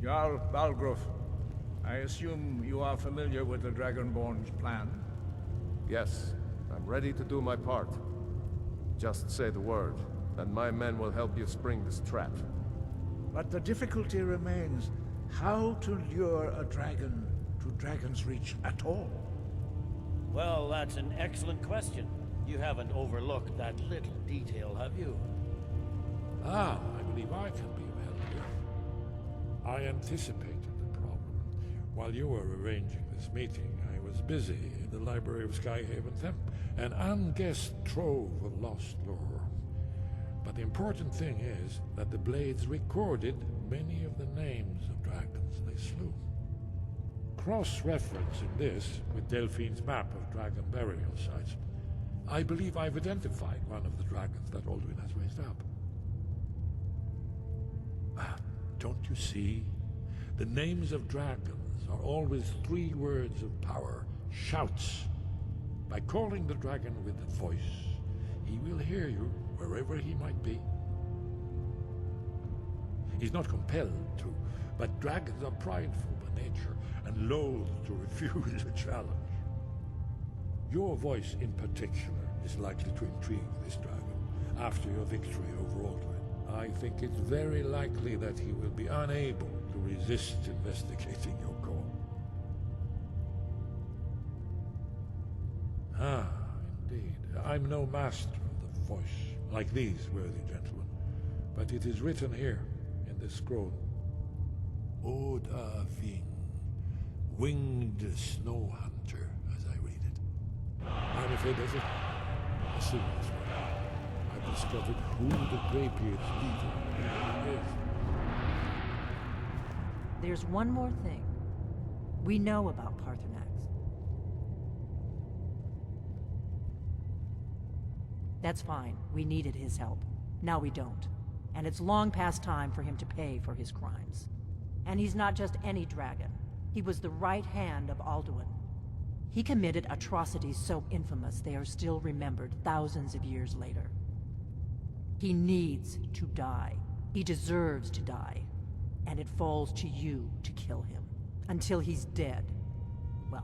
Jarl Balgruuf, I assume you are familiar with the Dragonborn's plan? Yes, I'm ready to do my part. Just say the word, and my men will help you spring this trap. But the difficulty remains how to lure a dragon to Dragonsreach at all. Well, that's an excellent question. You haven't overlooked that little detail, have you? Ah, I believe I can be of help here. I anticipated the problem. While you were arranging this meeting, I was busy in the library of Skyhaven Temple, an unguessed trove of lost lore. But the important thing is that the Blades recorded many of the names of dragons they slew. Cross-referencing this with Delphine's map of dragon burial sites, I believe I've identified one of the dragons that Alduin has raised up. Don't you see? The names of dragons are always 3 words of power, shouts. By calling the dragon with a voice, he will hear you wherever he might be. He's not compelled to, but dragons are prideful by nature and loath to refuse a challenge. Your voice in particular is likely to intrigue this dragon after your victory over Alduin. I think it's very likely that he will be unable to resist investigating your call. Ah, indeed. I'm no master of the voice, like these worthy gentlemen, but it is written here in this scroll. Oda Ving, winged snow hunter, as I read it. I'm afraid that's it. A serious one. I've discovered who the Greybeard's leader really is. There's one more thing. We know about Paarthurnax. That's fine. We needed his help. Now we don't. And it's long past time for him to pay for his crimes. And he's not just any dragon. He was the right hand of Alduin. He committed atrocities so infamous they are still remembered thousands of years later. He needs to die. He deserves to die. And it falls to you to kill him. Until he's dead. Well,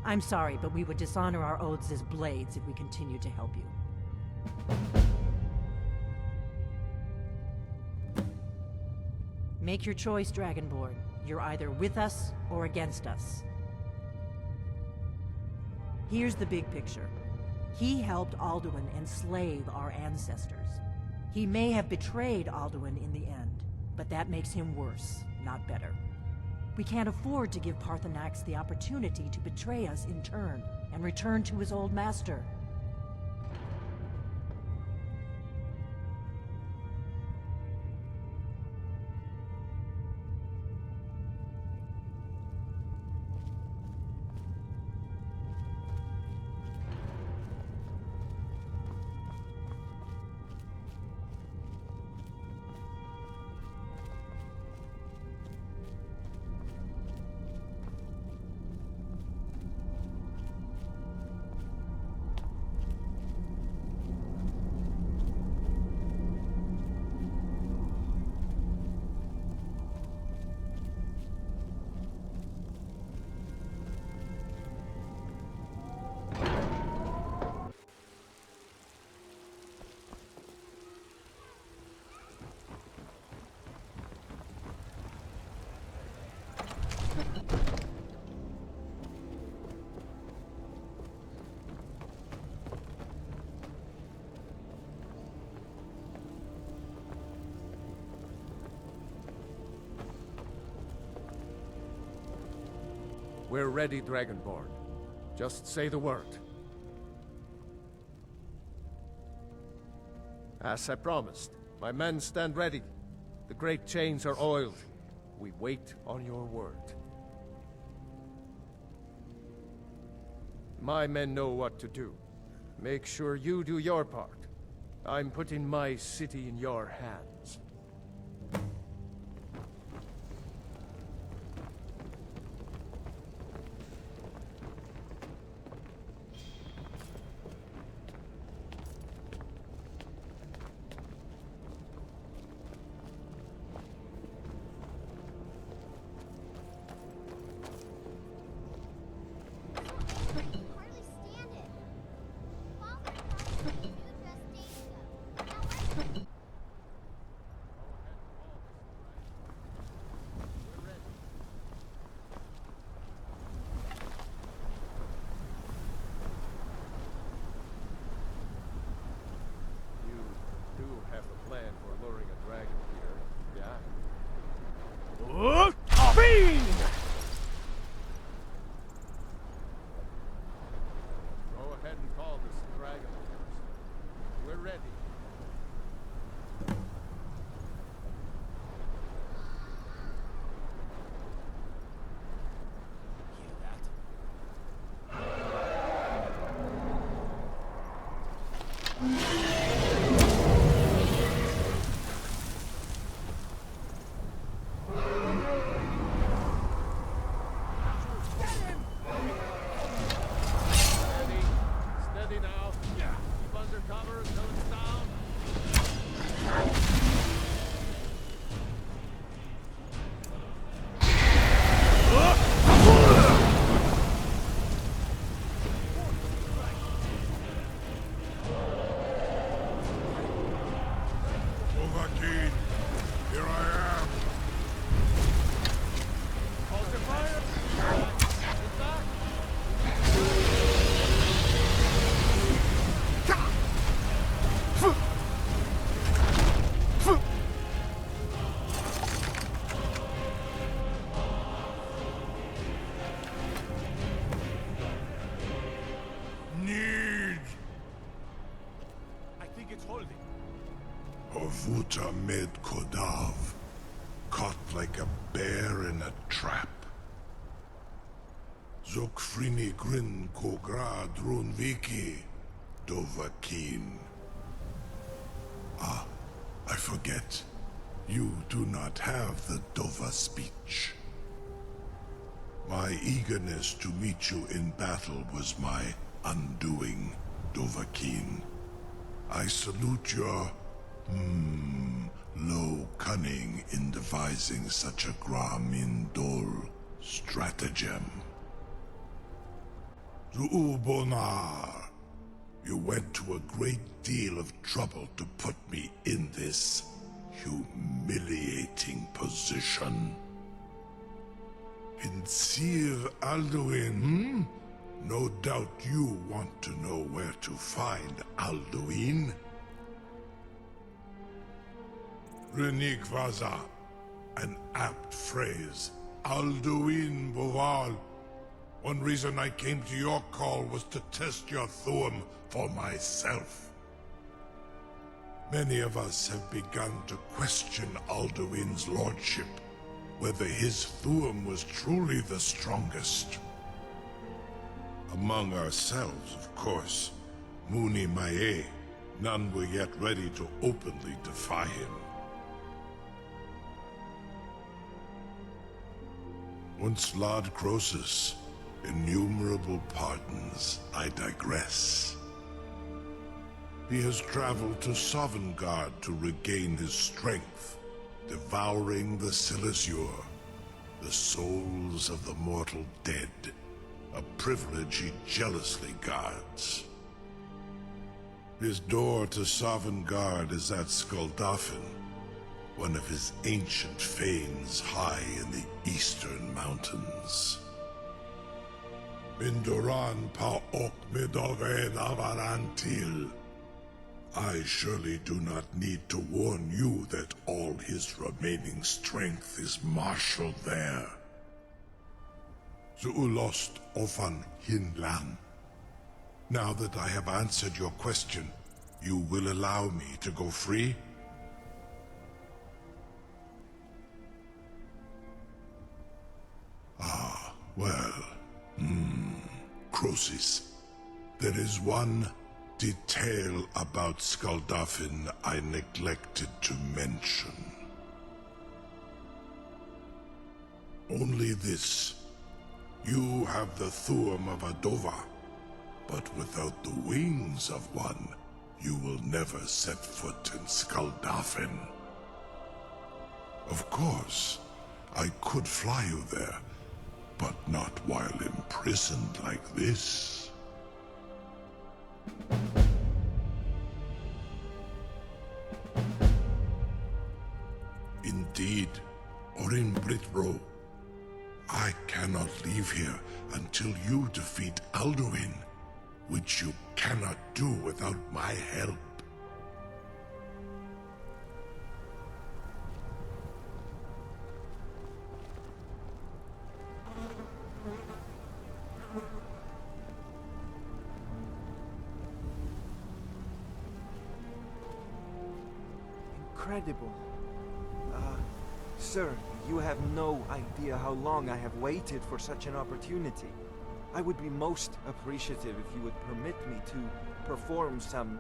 I'm sorry, but we would dishonor our oaths as Blades if we continue to help you. Make your choice, Dragonborn. You're either with us or against us. Here's the big picture. He helped Alduin enslave our ancestors. He may have betrayed Alduin in the end, but that makes him worse, not better. We can't afford to give Paarthurnax the opportunity to betray us in turn and return to his old master. We're ready, Dragonborn. Just say the word. As I promised, my men stand ready. The great chains are oiled. We wait on your word. My men know what to do. Make sure you do your part. I'm putting my city in your hands. Ota Med Kodav, caught like a bear in a trap. Zokfrini Grin Kogra Drunviki, Dovahkiin. Ah, I forget. You do not have the Dova speech. My eagerness to meet you in battle was my undoing, Dovahkiin. I salute your, low cunning in devising such a Gramin Dol stratagem. Zuubonar, you went to a great deal of trouble to put me in this humiliating position. In Sir Alduin, No doubt you want to know where to find Alduin. Renik Vaza, an apt phrase. Alduin Boval. One reason I came to your call was to test your Thuum for myself. Many of us have begun to question Alduin's lordship, whether his Thuum was truly the strongest. Among ourselves, of course, Muni Mae, none were yet ready to openly defy him. Once Lord Croesus, innumerable pardons, I digress. He has traveled to Sovngarde to regain his strength, devouring the Silazure, the souls of the mortal dead, a privilege he jealously guards. His door to Sovngarde is at Skuldafn, one of his ancient fanes high in the eastern mountains. Mindoran pa ok midove navarantil. I surely do not need to warn you that all his remaining strength is marshaled there. Zuulost ofan hinlan. Now that I have answered your question, you will allow me to go free? Ah, well, Croesus, there is one detail about Skuldafn I neglected to mention. Only this. You have the Thuum of a Dova, but without the wings of one, you will never set foot in Skuldafn. Of course, I could fly you there, but not while imprisoned like this. Indeed, or in Britbro, I cannot leave here until you defeat Alduin, which you cannot do without my help. Incredible. Sir, you have no idea how long I have waited for such an opportunity. I would be most appreciative if you would permit me to perform some,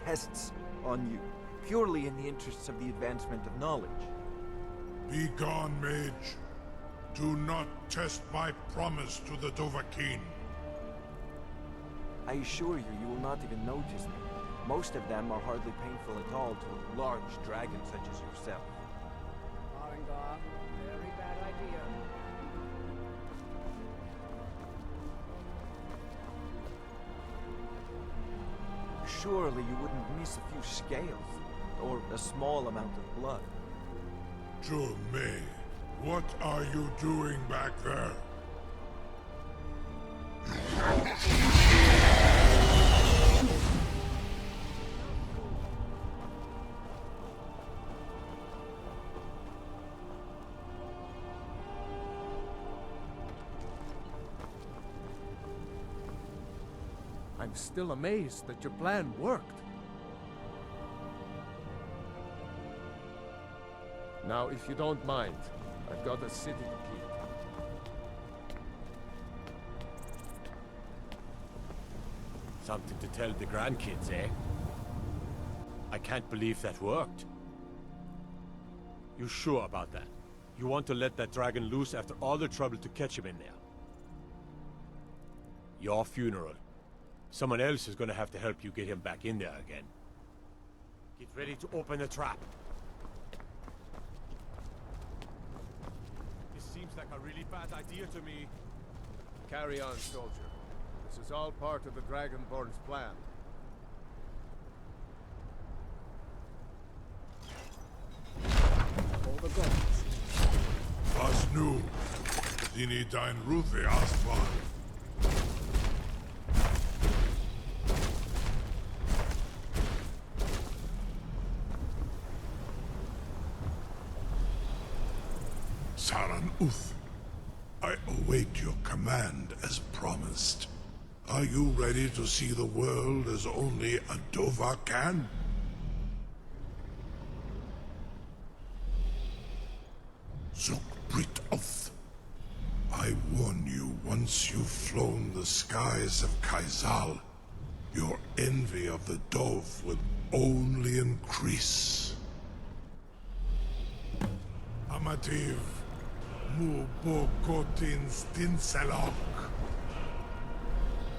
tests on you, purely in the interests of the advancement of knowledge. Be gone, mage. Do not test my promise to the Dovahkiin. I assure you, you will not even notice me. Most of them are hardly painful at all to a large dragon such as yourself. Very bad idea. Surely you wouldn't miss a few scales, or a small amount of blood. May, what are you doing back there? I'm still amazed that your plan worked. Now, if you don't mind, I've got a city to keep. Something to tell the grandkids, eh? I can't believe that worked. You sure about that? You want to let that dragon loose after all the trouble to catch him in there? Your funeral. Someone else is gonna have to help you get him back in there again. Get ready to open the trap. This seems like a really bad idea to me. Carry on, soldier. This is all part of the Dragonborn's plan. All the gods. Was nu? Sie nicht dein Rufe Aspan. Saran Uth, I await your command as promised. Are you ready to see the world as only a Dova can? Zukbrit Oth, I warn you, once you've flown the skies of Kaizal, your envy of the Dove will only increase. Amativ, mu bokotin stinselok.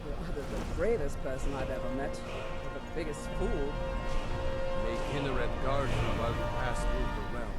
You're the bravest person I've ever met. You're the biggest fool. May Kinneret guard you while you pass through the realm.